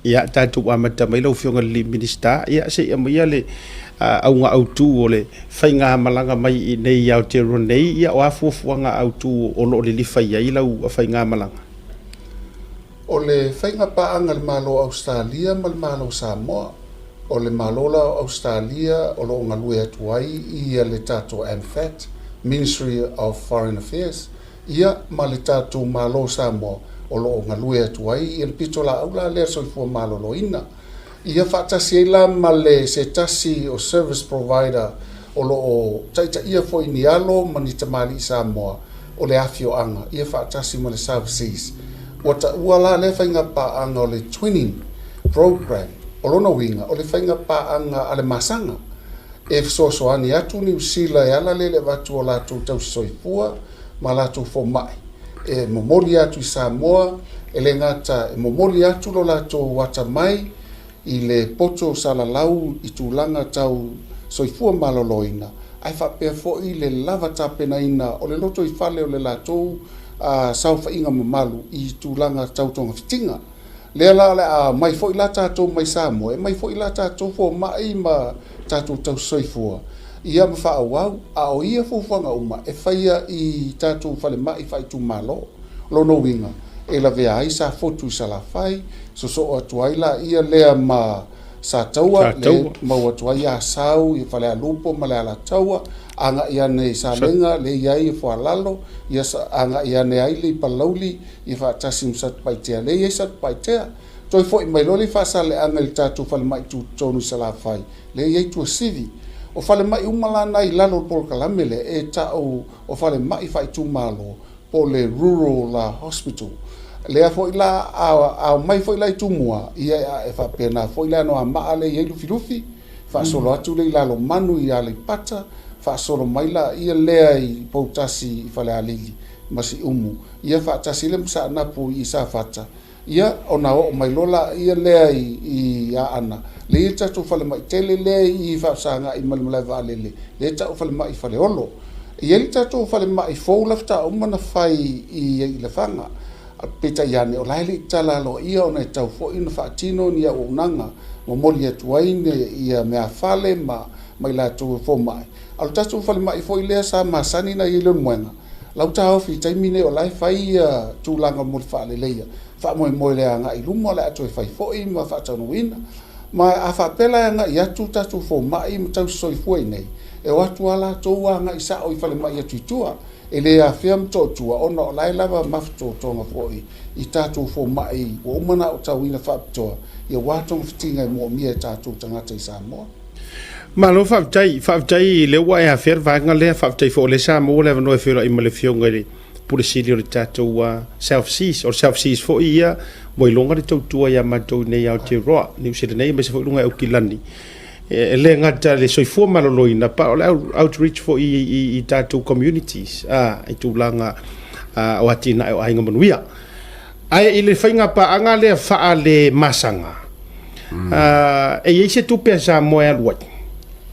ia tatu amata mai lo fionga li minister ia se ia le au nga autu ole fainga malanga mai nei ia te ronei ia wa fuanga autu o lo le lifa ia ila u fainga malanga ole fainga pa anga le malo Australia mal malo Samoa ole malo la Australia o lo nga lue atuai ia le tatu AMFAT Ministry of Foreign Affairs ia ma le tatu malo Samoa o lo nga lue atuai il pitola aula le so fu malo lo ina ia fatasi la male se tasi o service provider o lo o taita ia fo inialo manita mali Samoa o le afio anga ia fatasi male services wata uala le fainga pa anga o le twinning program o lona winga o le fainga pa anga ale masanga e so ani atu ni usila ya la le vatu o la tu tau soifua ma la tu fo mai e momoli atu Samoa e le ngata e momoli atu lo la tu wata mai i le poto sala lau i tūlanga tau soifua maloloina. Ai whapea fo i le lava tapena ina o le loto i whale o le latou sau whainga mamalu i tūlanga tau tonga fitinga. Lea la le a mai fo i la tātou mai Samoa, e mai fo i la tātou fo mai ma tātou tau soifua. Ia ma wha au a o ia fuwhanga uma e whaia i tātou whale mai whai tū malo, lono winga. E la vea ai sa fotu sa la fai so atuai la ia lea ma sa taua le mau atuai a sau i fale a lupo ma le ala taua anga ia ne sa lenga le iai i fualalo ia anga ia ne ai le palauli i fa tasim sat paitea le ia sat paitea toi foi mai loli fa sa le anga il tatu fale mai tu tonu sa la fai le iai tu sivi o fale mai umala nai lalo por kalamele e ta o fale mai fai tu malo po le rural la hospital lea foi la a mai foi la tumua ia e fa pena foi la no ama ale ia lufi fa solo atu le la lo manu ia le pata fa solo mai la ia lea i potasi fa le alili masi umu ia fa tasi le sa na pu i sa fata ia ona o mai lola ia lea i a ana le ta tu fa le mai tele le i fa sanga i mal mal va le ta fa le mai fa le olo ia le ta tu fa le mai fo lafta o mana fai i le fanga peta iane o laili tala lo ia o nei tau fo ina whaatino ni a unanga mo moli atu aine ia mea fale mai la tu fo mai alu tatu fale mai fo ilea sa masani na ilon muenga lau tau fi taimine o lai fai tūlanga moli whaale leia wha moe lea nga ilumo le atu e fai fo i ma whaatano ina ma a whaapela nga i atu tatu fo mai ma tau soifua nei e watu ala toua nga isa o i fale mai atu itua e le a fiam totua ona o lai lava mafto tonga foi i tatu fo mai o umana o tawina faptoa ia watong fitinga mo mia tatu tangata i Samoa malo faptai le wa e afer vanga le faptai fo le Samoa le no e fero i male fionga le pulisilio le tatu wa self seas fo ia mo longa le totua ia matou nei au te roa ni se nei me se fo lunga o kilani le ngata le soifua maloloina pa o outreach for i tatu communities i tūlanga o atina o ainga manuia ai ile whainga pa anga le wha le masanga e eise tupe sa moe aluai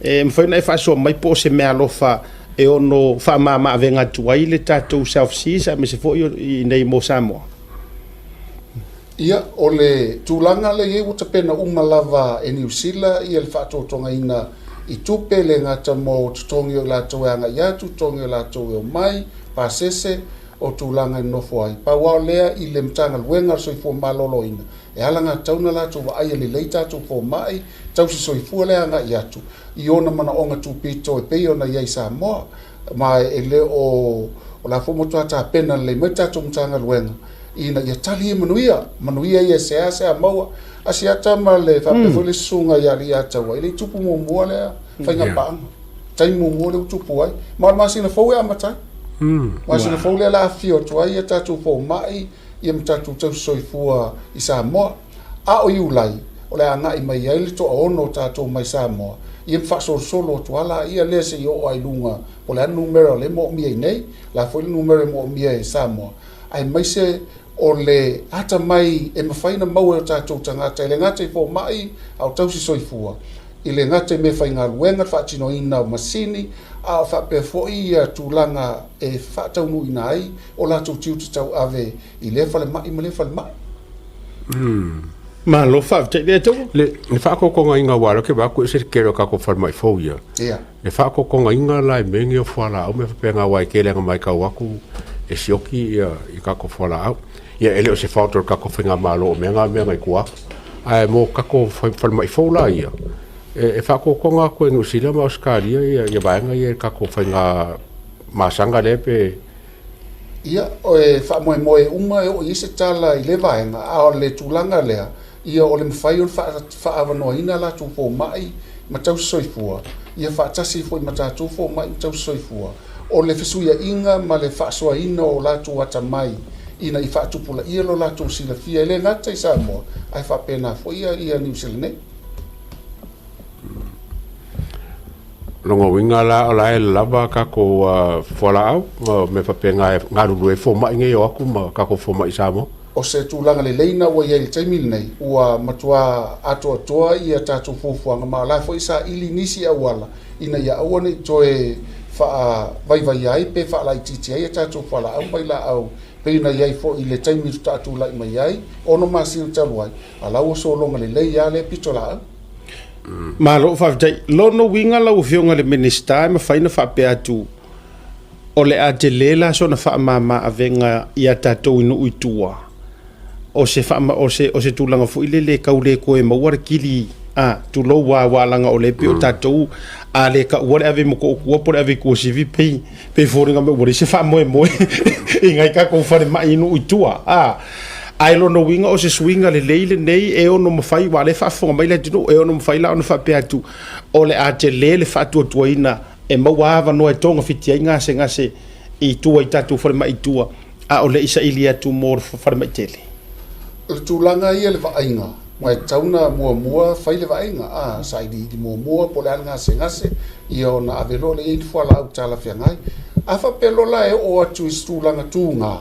mwhaina e wha so mai po se mea lofa e ono wha mama avenga tuai le tatu self-seas me se fo i nei mo Samoa ia o le tūlanga le ie uta pena umalava e New Zealand ia le whaatotonga ina i tupe le ngata mo tutongi o la toa anga ia tutongi o la toa o mai pasese o tūlanga i nofo ai pa wao lea i le mtanga luenga soifua malolo ina e alanga tauna la toa ai le leita tu fo mai tau si soifua le anga i atu i ona mana onga tupito e pei ona iai Samoa ma e le o la fomo tuata pena le meta tu mtanga luenga ina ia tali manuia ia se maua asiata ma le fape fo le sunga ia lia taua ile tupu mo mo le fainga pa tai mo mo le tupu ai ma sina fo ia mata ma sina fo le la fio tua ia tatu fo mai ia mtatu tau soifua i Samoa a o iulai o le anga i mai ai le to ono tatu mai Samoa ia fa solo tuala ia le se yo ai lunga o le numero le mo mi nei la fo le numero mo mi e Samoa ai mai se o le ata mai e mawhaina mau e tātou tangata i le ngata i fo mai au tausi soifua i le ngata i me whainga luenga whaatino ina o masini a o whape fo i a tūlanga e whaataunu ina ai o la tau tiu tau ave i le whale mai ma le whale mai Malo whaafitai lea tau. Le whaakokonga inga wala ke wako se kero kako whalmai fau ia. Ia. Le whaakokonga inga lai mengi o whala au me whapenga wai ke lenga mai kau waku e sioki ia i kako whala au. Ia ele o se whautor kako whinga malo o menga i kua. Ai mo kako whalmai fau la ia. E whaakokonga koe ngusila ma Australia ia vaenga ia kako whinga masanga lepe. Ia, o e whaamoe uma e o i se tala I le vaenga a o le tūlanga lea. Ia o le mwhai o whaawanoa ina la tūpō mai ma tau soifua. Ia whaatasi fo I ma tūpō mai ma tau soifua. O le fesuia inga ma le whaasoa ina o la tū ata mai. Ina I whaatupula ia lo la tū sila fia. Ele ngata I Samoa. Ai whaapena fo ia New Zealand. Longo winga la la e lava kako whala au me whapenga ngā ruru e whoma inge o aku ma kako whoma I Samoa. O se tūlanga le leina ua iei le taimili nei, ua matua atoa ia tātou fufuanga ma la fo isa ili nisi awala, ina ia aua nei toe wha vai ai pe wha lai titi ai tātou whala au mai la au, pe ina iei fo I le taimili tātou lai mai ai, ono masiro talu ai, ala ua so longa le lei ia le pito la au. Ma lo whaafitai, lono winga lau whionga le minister, ma whaina whaapea atu, o le a te lela so na whaamama a venga ia tātou inu uitua. O se tūlanga fu ile le kau le koe mauara kili tu lo wa langa o le pe o tātou a le ka ua le ave mo ko ua pore ave ko sivi pe fōringa me ua se wha moe I ngai ka kou whare mai inu uitua ai lono winga o se swinga le leile nei e ono mawhai wa le whaafonga mai le tino e ono mawhai la ono whapea tu o le a te le whaatua tuaina e mauava no e tonga whitia I ngase I tua I tātou whare mai tua a o le isa ili atu mōr whare mai tele. Le tūlanga ia le vainga, mai tauna mua whai le vainga, saidi I mua po le al ngase, ia o na avelo le i whala au tala whiangai. Awha pelo la e o atu I tūlanga tūnga,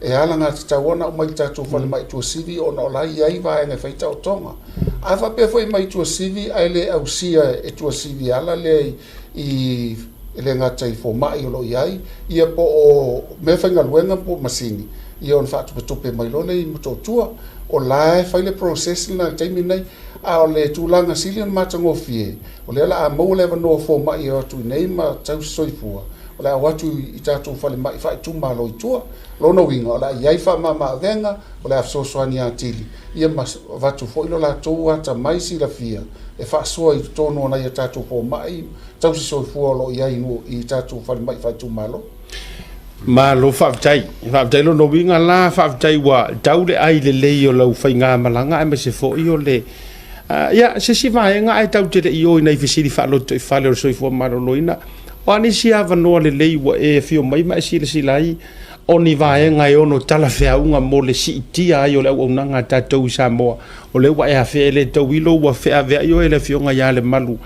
e ala ngā te tawana o mai tātou whale mai tua sivi o na o lai iai vaenga whaita o tonga. Awha pe whai mai tua sivi, ai le au sia e tua sivi ala le I le ngata I fo mai o lo iai, ia po o me whainga luenga po masini. Ia on whaatu patope mai lone I mutotua, o lae whaile processing na taimi nei, a o le tūlanga sili on matangofie, o le ala a mau lewa noa fō mai o atu nei ma tau soifua, o le a watu I tātou whale mai whai tū malo I tua, lono winga, o le a iai wha mama venga, o le a fsosoani a tili, ia ma watu fōilo la tōu ata mai si la fia, e wha soa I tono na ia tātou fō mai, tau si soifua o lo iai no I tātou whale mai whai tū malo. Ma lo whaafitai lo no winga la whaafitai wa taule ai le lei o lau whainga malanga e ma se fo I o le ia se si vaenga ai tau te le I o ina I fisiri whaaloto I whale o soifua maroloina o ani si ava noa le lei wa e fio mai ma e sila silai o ni vaenga e ono tala whiaunga mo le si itia ai o le au nanga tātou I Samoa o le wa e hawhea le tau ilo wa whea vea I o e le fionga ia le malu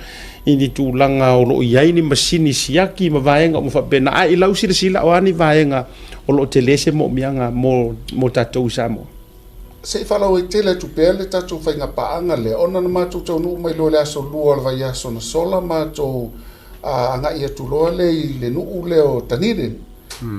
ini tūlanga o lo iai ni masini siaki ma vaenga o mwhapena ai lau sila o ani vaenga o lo te lese mo mianga mo tātou Samoa. Se whalau I tele tu pēr le tātou whainga paanga le, ona na mātou tau nuu mai lo le aso lua le vai aso na sola mātou anga ia tu loa le I le nuu le o Tanirin,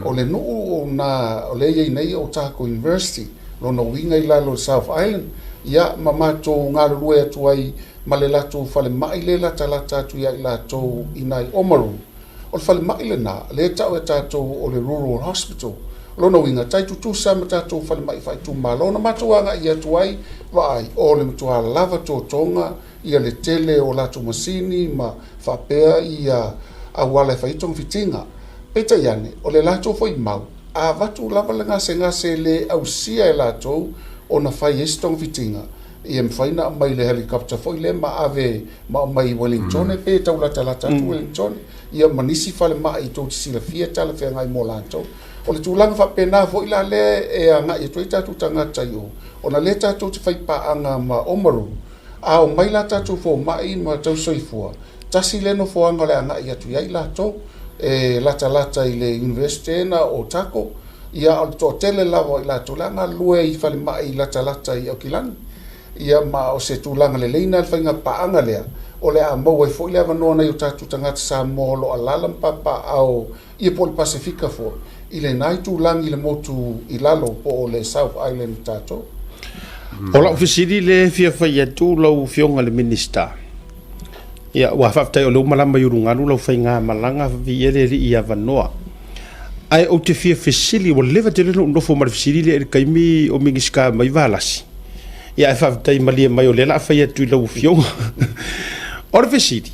o le nuu o le iei nei o Tako University, lo na winga I lalo South Island, ia ma mātou ngā rurue atu ai ma le latou whale mai le lata atu ia I latou inai Omaru. O le whale mai le nā, le tau e tātou o le Rural Hospital. Lona winga, tai tutusa ma tātou whale mai whai tū malona matuanga I atu ai, vai o le matua lava tō tonga, ia le tele o latou masini, ma whapea ia a wale whaitong fitinga. Peta iane, o le latou whai mau, a watu lava le ngase le au sia e latou o na whai estong fitinga. Ia mwhaina mai le helicopter foi le ma ave ma mai Wellington pe tau lata Wellington ia manisi fale mai I tō tisila fia tala whea ngai mo lantou o le tūlanga whapena foi la le e a ngai e tui tātou tangata I o na le tātou te whaipaanga ma Omaru a o mai la tātou fō mai ma tau soifua tasi le no fōanga le a ngai atu iai latou e lata I le university na o Tako ia o tō tele lava I latou la ngā lue I fale mai lata I Aukilani ia ma o se tūlanga le leina le whainga paanga lea o le a mau e fo I le avanoa nei o tātou tangata Samoa lo alalam papa au ia po le Pasifika fo I le nai tūlanga I le motu I lalo po o le South Island tātou. Ola ofisiri le fia fai atu lau fionga le minister. Ia wa faftai o lau malama yurungalu lau fai ngā malanga vi ele ri ia vanoa. Ai o te fia fisili o leva te leno unofo mara fisili le kaimi o mingiska mai valasi. Ia e faftai malia mai o lela fai atu lau fionga. Ora fisili.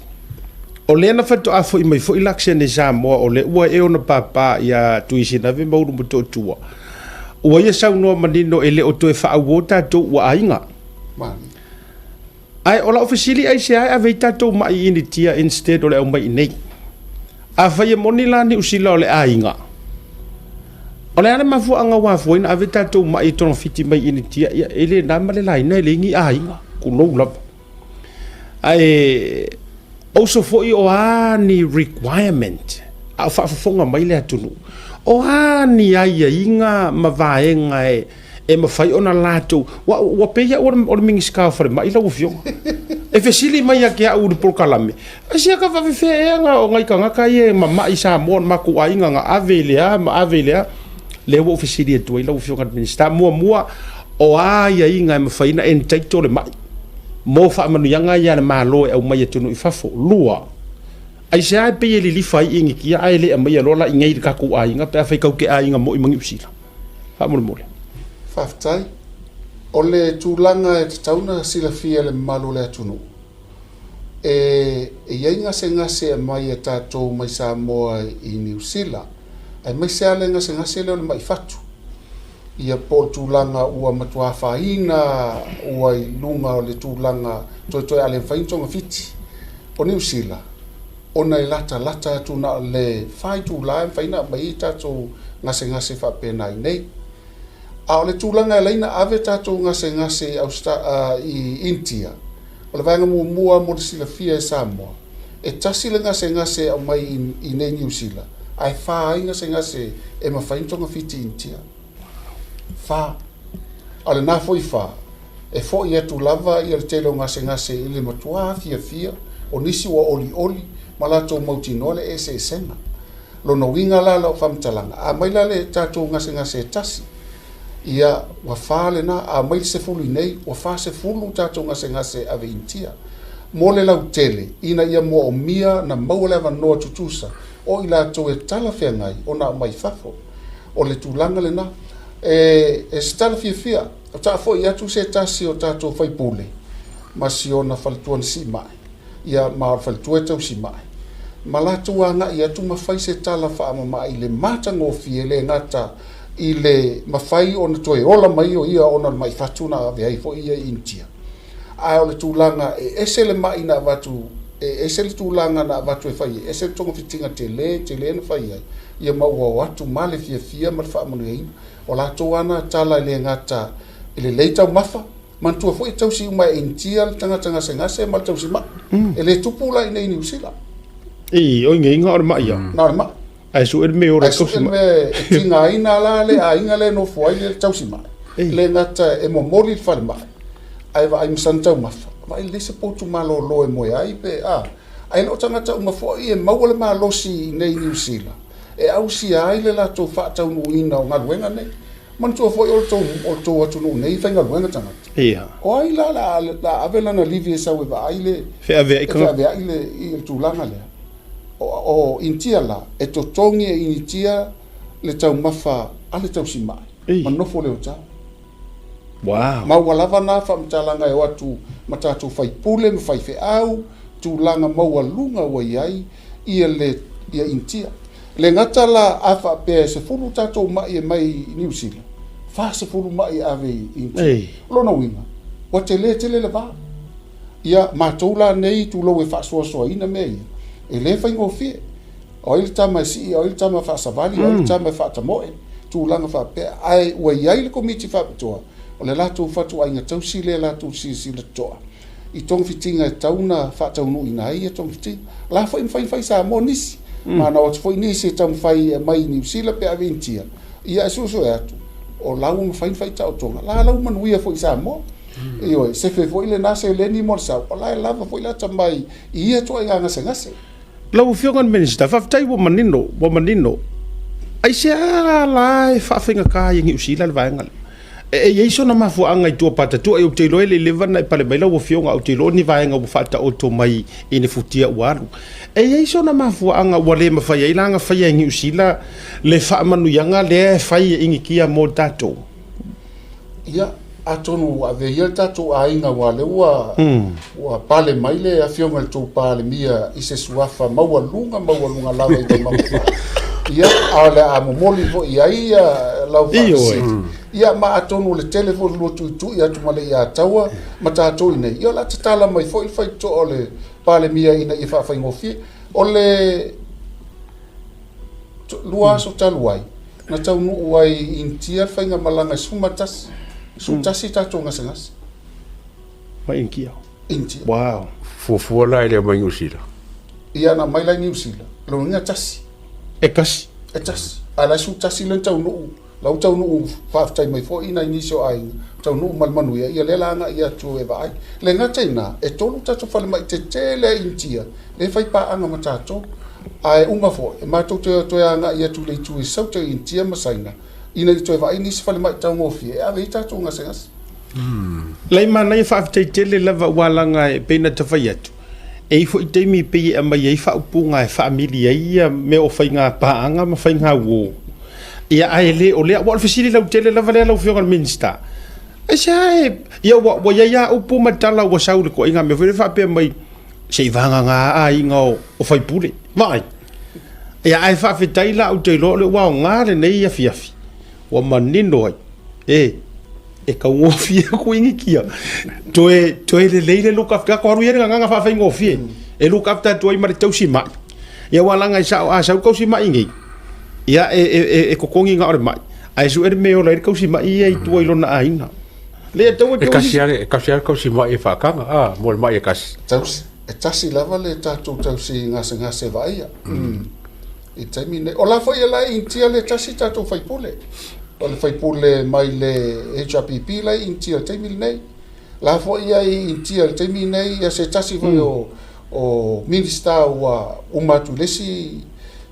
O le na fatu afo i mai fo ilakse ne Samoa o le ua e ona papa ia tuisi na ve mauru mo tua. Ua ia sau noa manino e le o toe whaau o tātou ua ainga. Ai o la ofisili ai se ai a vei tātou mai ini tia instead o le au mai nei. A whai e moni la ni usila o le ainga. O le ana mafu anga wafu ina a vei tātou mai tono fiti mai ini tia ia ele na male lai nei le ingi ainga. Kunou lapa. Ai also for o ani requirement a whaafafonga mai le atunu o ani ai inga mavaenga e mawhai ona lato wa peia o mingiska whare mai lau fionga e fesili mai a kia uri polkalame a sia ka whawewhenga o ngai ka ngaka e mama i Samoa maku ainga nga avelea le wo fesili e tuai lau fionga minister mua o ai inga e mawhai na entaito le mai mo fa manu yanga ya na malo e mai tunu i fafo lua ai se ai pe li fai ingi ki ai le mai lola ingai ka ku ai nga pe fa ka ke ai nga mo i mangi usila fa mo mo faftai ole tulanga e tauna sila fia le malo le tunu e yenga se mai e tato mai Samoa i New Zealand ai mai se ale nga se le mai fatu ia po tulanga ua matua faina ua i lunga o le tulanga toi ale faintonga fiti o New Zealand ona i lata tuna le fai tula faina mai tato ngase fa pena nei a o le tulanga leina ave tato ngase i India o le vanga mua mo sila fia e Samoa e tasi le ngase au mai i nei New Zealand ai fai ngase e ma faintonga fiti India fa ale na foi fa e fo ia tu lava ia le telo ngase ile matua fia o nisi wa oli malato mautino le ese sena lo no winga la famtalanga a mai la le tato ngase tasi ia wa fa le na a mai se fulu nei wa fa se fulu tato ngase ave intia mo le lau tele ina ia mo o mia na maule va no tutusa o ila to e tala fengai ona mai fafo o le tulanga le na e stala fia ta fo ia tu se tasi o tato fai pule masiona faltuan si mai ia ma faltueta si mai malatu anga ia tu mafai se tala fa ma ile mata ngo fiele ngata ile mafai ona toe ola mai o ia ona mai fatuna ve ai fo ia intia a ole tulanga e esele mai na vatu e esele tulanga na vatu e fai esele tongo fitinga tele na fai ia maua watu male fia mal fa manu ia o la toana tala le ngata ile leita mafa mantua foi tausi uma intia tanga se mal tausi ma ele tupula ina New Zealand e o ngai ngor ma ia na ma ai su me ora tausi ma tinga ina la le ainga le no foi le tausi ma le ngata e mo moli fa ma ai va im santa mafa va ile se potu malo lo e mo ai pe ai no tanga uma foi e mawale ma lo si nei New Zealand e au si ai le la to fa tau no ina o ngaluenga nei man to foi o to atu no nei fa ngaluenga tanga ia o ai la avela na livie sa we va ile fe ave ile il tu langa le o intia la e to tongi e initia le tau mafa ale tau si mai man no fo le o tau wow ma wala na fa mtalanga e watu matatu fai pule me fai fe au tu langa maua lunga wa ai ia intia le ngata la afa pe se fulu tato mai New Zealand fa se fulu mai ave intia lo no winga o tele le va ia matoula nei tu lo e fa so ina me e le fa ngo fi o il tama si o il tama fa savali o il tama fa tamoe tu langa fa pe ai wa ia le komiti fa toa o le lato fa tu ainga tau si le lato si le toa i tong fitinga tauna fa taunu ina ai tong fitinga la fa in fa sa monisi mana o foi ni se tam fai mai New Zealand pe aventia ia so atu o lau fai ta tonga la lau man wia foi sa mo io se fe foi le nase le ni morsa o la lava foi la tamai ia to ia ngase lau fiongan minister fa tai wo manino ai se la fa finga ka New Zealand vai ngal e iso na mafu anga I tua pata tu e o te loe le leva na pale mai lau fionga o te lo ni vaenga o fata o to mai I ne futia uaru e iso na mafu anga wale mafai ai langa fai ngi usila le fa manu yanga le fai ingi kia mo tato ia atonu ave ia tato ainga wale wa pale mai le afionga tu pale mia I se suafa maua lunga lava I te maua ia ale a momoli vo ia lau ia ma atonu le telefone lo tu ia tu male ia taua mata to ine ia la tala mai foi fai to ole pale mia ina I fa ngofi ole lua so taluai na tau nu wai intia fai nga malanga sumatas sumtasi tato ngasengas mai inkia intia wow Fufua la ele mai usila. ia na mai la New Zealand lo nga tasi e kasi ala su tasi len tau nu lau tau nu fa tai mai fo ina inisio ai tau nu mal manu ia le langa ia tu e vai le nga tena e tonu tato fale mai te tele intia le fai pa anga matato ai uma fo e ma to anga ia tu le tu sau te intia masaina ina to e vai nis fale mai tau ngofi e ave tato nga sengas lai mana I fa tele lava walanga e pena te fai atu e fo I te mi pe e mai e fa upunga e familia ia me o fai ngā paanga ma fai ngā wo ia ai le o le wa fasili lau tele lava le lau fionga minsta e sai ia wa ia upu matala wa saule ko inga me fa pe mai sei vanga ngā ai ngā o fai pule vai ia ai fa fitai la o te lo le wa ngā le nei ia fiafi wa manino ai e ka ngofie ko ingi kia toe le leile look after ko ruere nga fa fa ngofie e look after toi mari tausi mai ia wala nga sa ko si mai ngi ia e ko kongi nga ore mai ai su er me o le ko si mai ai toi lo na aina le to E kasiare ko si mai fa kanga mo mai e kasi. tasi lava le tato tausi ngase vai e taimine o la foi la intia le tasi tato fai pule o le fai pule mai le HRPP la intia taimile nei la foi ia intia taimile nei ia se tasi foi o minister wa umatu lesi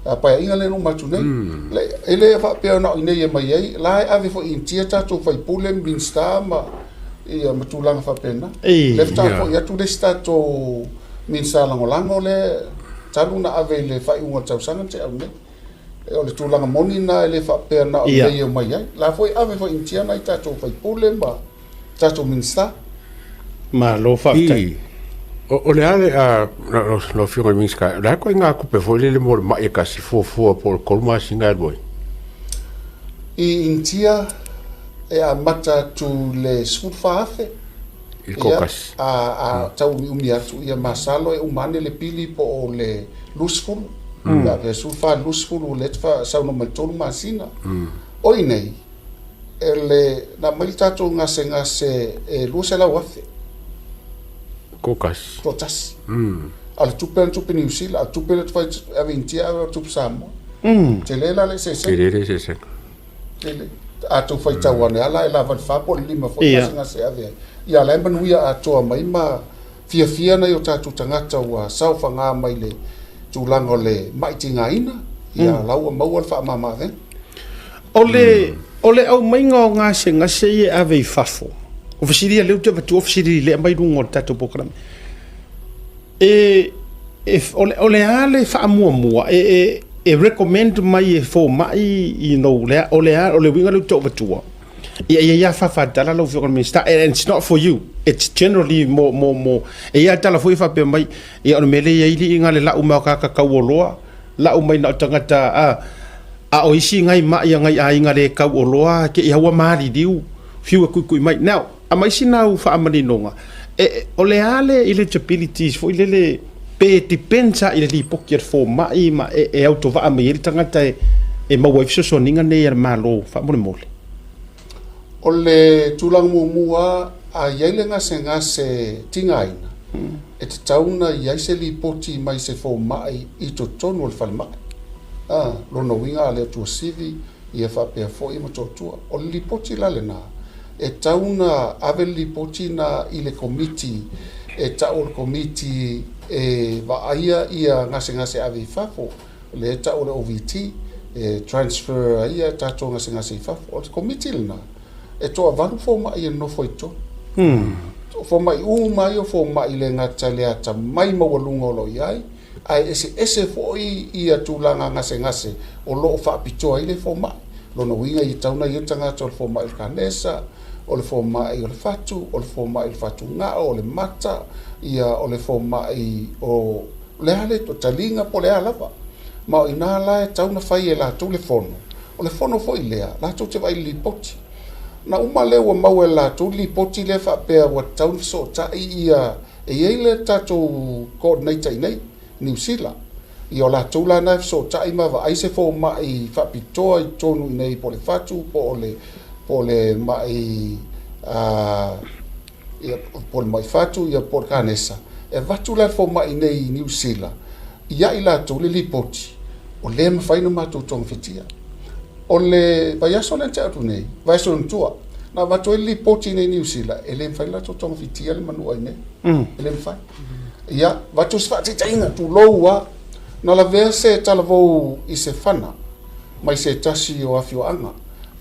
apa inga le umatu nei le ele fa pe na nei mai ai la ave foi intia tato fai pule minister ma ia matulanga fa pena le tato ia tu le stato minister langolango le taluna ave le fai unga tausanga te au nei o le tulanga moni na le fa pe na nei mai ai la foi ave foi intia na tato fai pule ma tato minister ma lo fa tai o le ale lo fionga minska la ko nga ku pe fo le mo ma e kasi fo por kolma singa boy I intia e a mata tu le sufafe il kokas tau umi atu ia masalo e umane le pili po o le lusful la ve sufa lusful le tfa sa no matonu masina o inei ele na malita tu ngase e lusela wafe kokas protas al tupen New Zealand al tupen tfa ave intia ave tup samo telela le se ele atu fai tawane ala ela van fa po lima fo nga se ave ia la manuia atoa mai ma fia na yo tatu tangata wa saufa nga mai le tulango le mai tinga ina ia laua mau fa mama ve ole au mai nga se ye ave fafo o fasiri le tu tu fasiri le mai dungo tatu program ole ale fa mua e recommend mai fo mai ole winga lu to batua ia fa dala lo for minister and it's not for you it's generally more ia tala foi fa pe mai ia no mele ia ili inga le la uma ka kauoloa la uma na tangata o isi ngai mai ngai ai inga le kauoloa ke ia wa mari diu fiu ku mai now ama isi na fa amani nonga ole ale eligibilities foi le pe ti pensa ile li pokier fo mai ma e auto va mai il tangata e ma wa fiso soninga ne ia malo fa mole ole tulang mua a yele ngase tingaina e te tauna yaise li poti mai se fo mai I to tonu al falma lono winga le tu sivi ia fa pe fo I mototua o li poti la lena e tauna ave li poti na ile committee e taul committee e va ia ngase ave fafo le taul OVT e transfer ia tato ngase fafo o committee lena e toa valu fo mai no foi to fo mai mai o fo mai le ngata le ata mai mawalunga lo iai ai ese fo i atulanga ngase o lo fa pito ai le fo mai lo no winga i tauna i tanga to fo mai kanesa o le fo mai o le fatu o le fo mai il fatu nga o le mata ia o le fo mai o le ale to talinga po le alava ma ina la tauna fai e la to le fono o le fono fo i lea la to te vai li poti na uma le wa mau e la to li poti le fa pe wa taun so ta ia e ele tato coordinator nei New Zealand i o la to la na so ta i ma va ai se fo mai fa pito i tonu nei po le fatu po le mai ia po le mai fatu ia por kanesa e vatu la fo mai nei New Zealand ia i la to le li poti o le ma fai no ma to tong fitia o le vai aso le tau nei vai so ntua na vatu li poti nei New Zealand e le fai la to tong fitia le manu ai nei e le fai ia vatu sfa te tainga tu loua na la verse tala vo i se fana mai se tasi o afio anga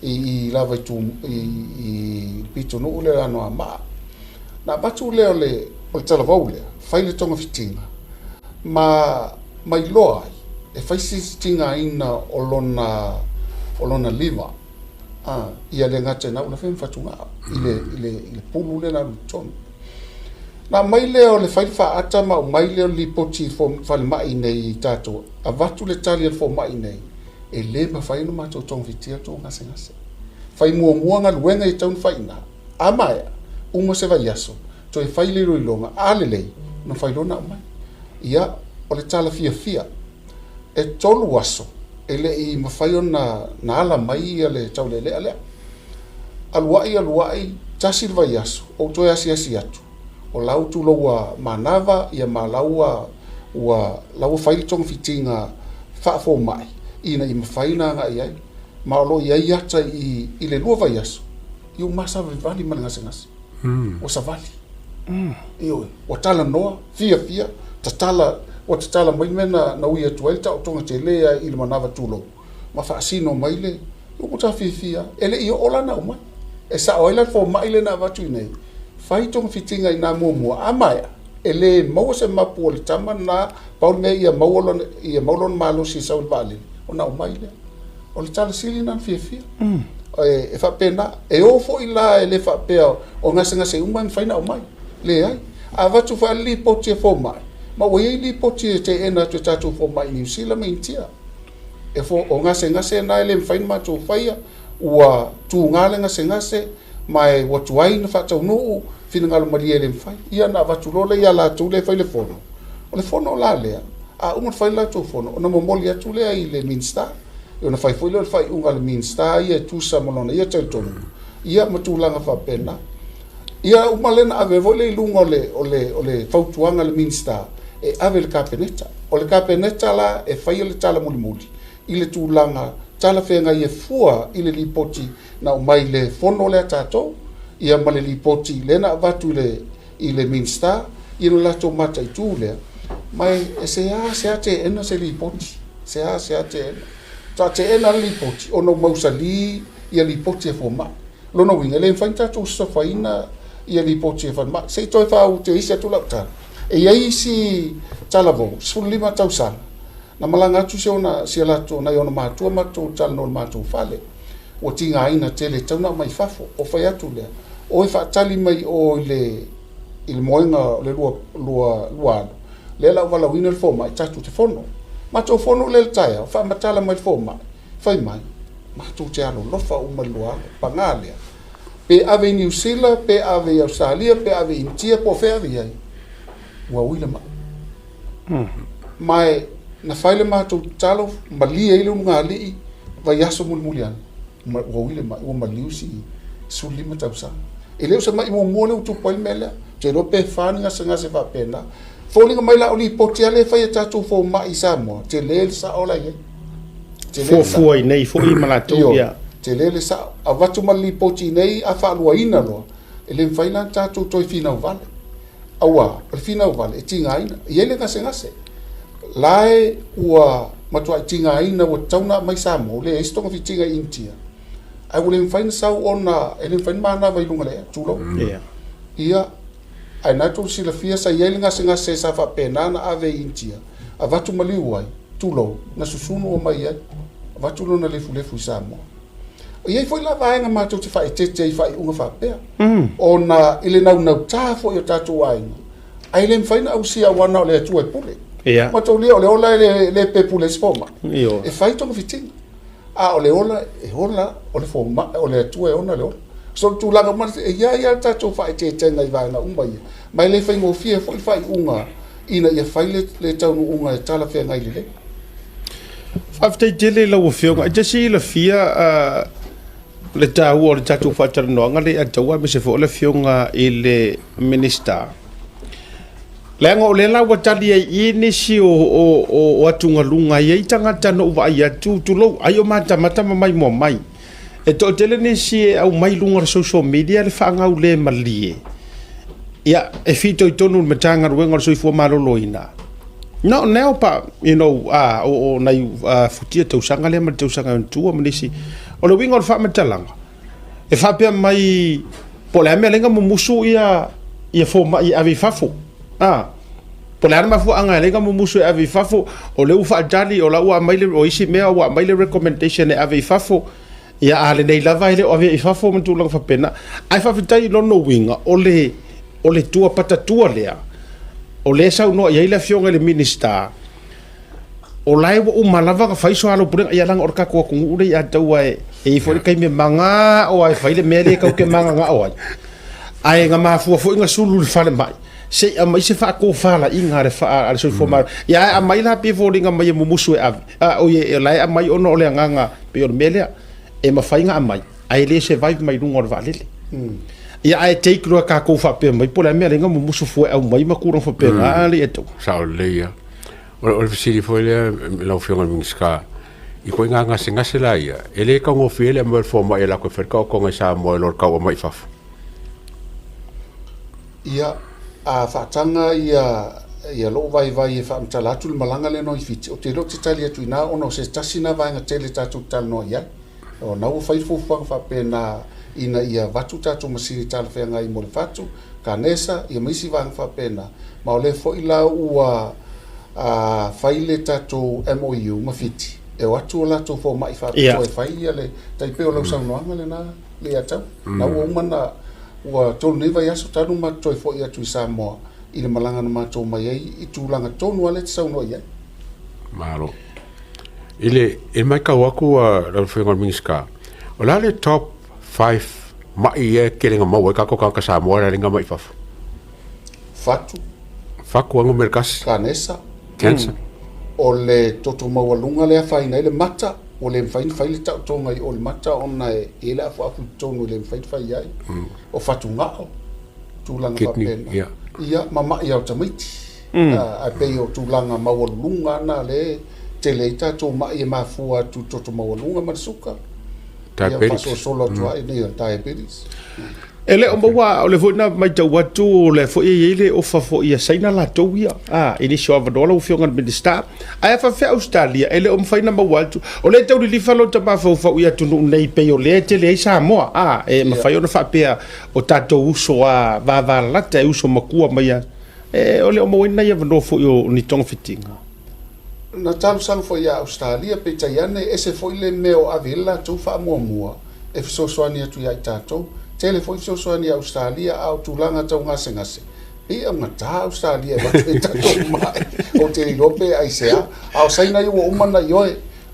i la vai tu i pito no le ano ama na vatu le o tala vo le fai le tonga fitinga ma mai loa e fai si tinga ina olona liva ia le ngate na una fen fatunga ile pulu le na ton na mai le o le fai fa ata ma mai le li poti fo fa mai nei tato avatu le tali fo mai nei e le ma fai no ma to tong fitia to ngase fai mua nga luenga i taun fai na amaya uma se vai aso to e fai le roilonga alele no fai lona mai ia o le tala fia e tolu aso ele i mafai ona na ala mai ale taulele ale aluai tasi vai aso o to asi atu o lau tu loa manava ia malaua lau fai tong fitinga fa fo mai ina i mafai na nga ia ma lo ia ata i le lua vai aso i masa vali malanga sengas o savali io o tala noa fia tatala o tatala mai mena na uia tuai ta tonga te lea i le manava tulo ma fa sino mai le o puta fia ele i ola na mai e sa oila fo mai le na vatu nei fai tonga fitinga ina mo amaya ele mo se mapu le tama na paul me ia maulon malo si saul vale o na mai le o le tala sili na fia e fa pena e o fo ila ele fa pe o ngase umman fai na mai le ai a vatu fa li poti fo mai ma o ili poti te ena to tatu fo mai New Zealand mentia e fo o ngase na ele fai ma to fai wa tu ngale ngase mai wa tuai na fa tau no fina ngalo mali ele fai ia na vatu lo le ala tu le fai le fono la le a un fai la to fono na momoli atu le ai le minsta e ona fai foi le fai unga le minsta ia tu sa molona ia tau tonu ia matulanga fa pena ia umalena ave vole lungo o le fautuanga le minsta e ave le kapeneta o le kapeneta la e fai le tala muli ile tulanga tala fenga ia fua ile lipoti na mai le fono le tato ia male lipoti le na vatu ile minsta ia la to mata itu le mai se ate ena se lipoti se ate ta te ena lipoti ono mausali ia lipoti e foma lono winga le fanta to so faina ia lipoti e foma se to fa u te isa tu lapta e ia si talavo sulima tausan na malanga tu se ona se lato na yona matua mato tal no mato fale o tinga ina tele tauna mai fafo o fa atu le o fa tali mai o le il moinga le lua le la wala winner fo mai tatu te fono mato fono le taia fa matala mai fo mai fai mai mato te alo lo fa uma lua pangalia pe ave New Zealand pe ave Australia pe ave India po fe ave ai wa wila mai na faile mato talo malia ile ngali va yaso mulmulian wa wila mai o maliusi sulima tausa ele o mai mo mole tu poi mela te ro pe fani nga se va pena folinga mai la oli potiale fa ya tu fo mai samo te le sa ola ye fo nei fo i malato ya te le sa avatu mali poti nei a fa lua ina lo ele faina tu toi fina vale awa fina vale e tinga ina yele nga se lai ua matua tinga ina wa tauna mai samo le estonga fitinga intia ai ule mfaina sau ona ele mfaina mana vai lunga le tulo ia ai na tu sila fia sa yelinga singa se sa fa penana ave intia avatu maliu ai tulo na susunu o mai ai avatu lo na lefu samo ia foi la vai nga ma tu te fai te fai unga fa pe ona ile na ta fo yo tatu ai ai le mfaina au sia wana le tu e pule ma to le ola le pe pule spoma e fai to fitinga a ole ola ole fo ma ole tu e ona le ola so tu langa ma ia ta tu fai te ngai vai na umba ia mai le fai ngo fie fai unga ina ia fai le tau unga tala fe ngai le after jele la wo fionga jesi la fia le tau o le tatu fa no ngale a tawa me se fo le fionga ile minister lengo le la wa tali ai ni si o atunga lunga ia tanga tano va ia tu lo ayo mata mai mo mai e to tele ni si au mai lunga social media le fanga u le malie ia e fito i tonu matanga ruenga so i fo maloloina no neo pa o nai futia tau sanga le ma tau sanga tu o menisi o le winga o fa matalanga e fa pe mai po le me lenga mo musu ia fo mai ave fafo po le ma fu anga lenga mo musu ave fafo o le ufa dali o la ua mai le o isi mea wa mai le recommendation e ave fafo ia ale nei lava ile o ave fafo mo tu lang fa pena ai fa fitai lo no winga o le tua patatua lea o le sau no ia fionga le minister o lai wo malava ka fai so alo pure ia lang orka ko kungu ure ia tau e fo kai me manga o ai fai le mele ka ke manga nga o ai nga ma fu nga sulu fa le mai se a mai se fa ko fa la inga re fa al so fo mar ia a mai la pe fo nga mai mo musu o ye lai a mai ono le nga pe o mele e ma fai nga mai ai le se vai mai lungo va le ia ai take ro ka ko fa pe mai po la mele nga mo musu fo au mai ma ku ro fa pe nga le eto sa le ia o siri foi le la fionga minska i ko nga singa sela ia ele ka ngo fiele mo fo mai la ko fer ka ko nga sa mo lor ka o mai faf ia a fatanga ia lo vai e fa mtala tu malanga le no fiti o te lo te tali tu na ono se tasina vai nga tele tatu tal no ia o na o fai fo fa pena ina ia vatu tatu masiri tal fe nga i mo fatu kanesa ia misi vai fa pena ma le fo ila ua faile tatu MOU mafiti e watu la to fo mai fa to fai le tai pe o lo sa no ngale na le ata na o mana wa to ne vai aso tanu ma to fo ia tu sa mo ile malanga ma to mai i tu langa to no le sa no ia malo ile e mai ka waku la fo minska o la le top 5 mai e kelenga mo ka ko ka sa mo le nga mai fa fatu faku ngo merkas kanesa Kensa. O le toto mawalunga le faina ile mata o le faina faile ta tonga o le mata ona ele afu afu tono le faina fai ai o fatunga tu langa papena ia mama ia o tamiti a pe o tu langa mawalunga na le teleita to ma e mafua tu toto mawalunga masuka diabetes ia solo tu ai ne diabetes ele o maua o le fo na mai tau watu le fo i ele o fa fo ia saina la tau ia ini sho avadola o fionga minister ai fa fe Australia ele o mfaina maua tu o le tau li fa lo ta ba fo fa ia tu nei pe o le te le sa mo e ma fa yo na fa pe o tato uso va la te uso makua mai o le o mo ina ia no fo yo ni tong fitinga na talu sang fo ia Australia pe taiane ese fo ile meo avila tu fa mua e so soani tu ia tato telefone so ni Australia au tulanga tau ngase e a mata Australia va te tato mai o te rope ai sea au saina yo umana yo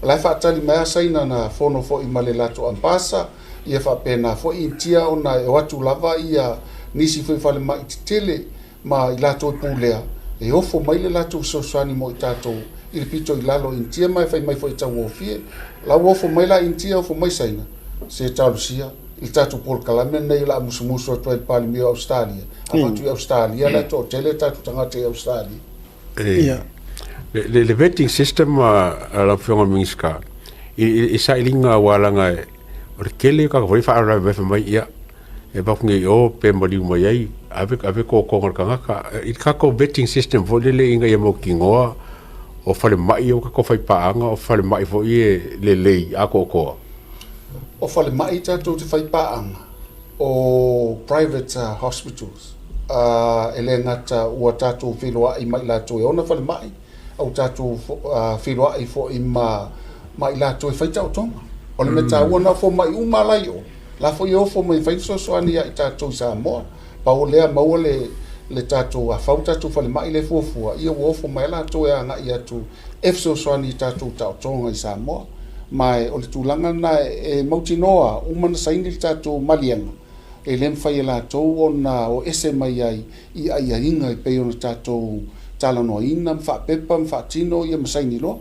la fa tali mai saina na fono fo i male lato ampasa ia fa pena fo i tia ona e watu lava ia nisi fo fa le mai tele ma i lato pulea e ofo mai le lato so swani mo tato il pito i lalo in tia mai fa mai fo i tau ofie la ofo mai la in tia ofo mai saina se talusia il tatu pol kalame nei la musumuso to il palmi Australia avatu Australia la to tele tatu tanga te Australia le vetting system la fionga minska i sa ilinga walanga o kele ka voi fa ara ve mai ia e ba ngi o pe mali mai ai ave ko ngaka i ka ko vetting system vo le inga ia mo kingoa o fale mai o ka ko fai paanga o fale mai vo ie le a ko o fale mai tātou te whaipaanga o private hospitals. Ele ngata ua tātou whiloa I mai lātou e ona whale mai au tātou whiloa I fo I mai lātou e whaitau tonga. O le me tā ua fo mai umalai o. La fo I fo mai whaisosoani I tātou Samoa. Pa o lea maua le tātou a whau tātou whale mai le fuafua. Ia ua fo mai lātou e anga I atu efsosoani I tātou tau tonga I Samoa. Mai o le tūlanga na e mautinoa umana saini le tātou malianga. E lem whai la tau o ese mai ai I ai inga I pei ona tātou talanoa ina, mwha pepa, mwha tino, ia masaini loa.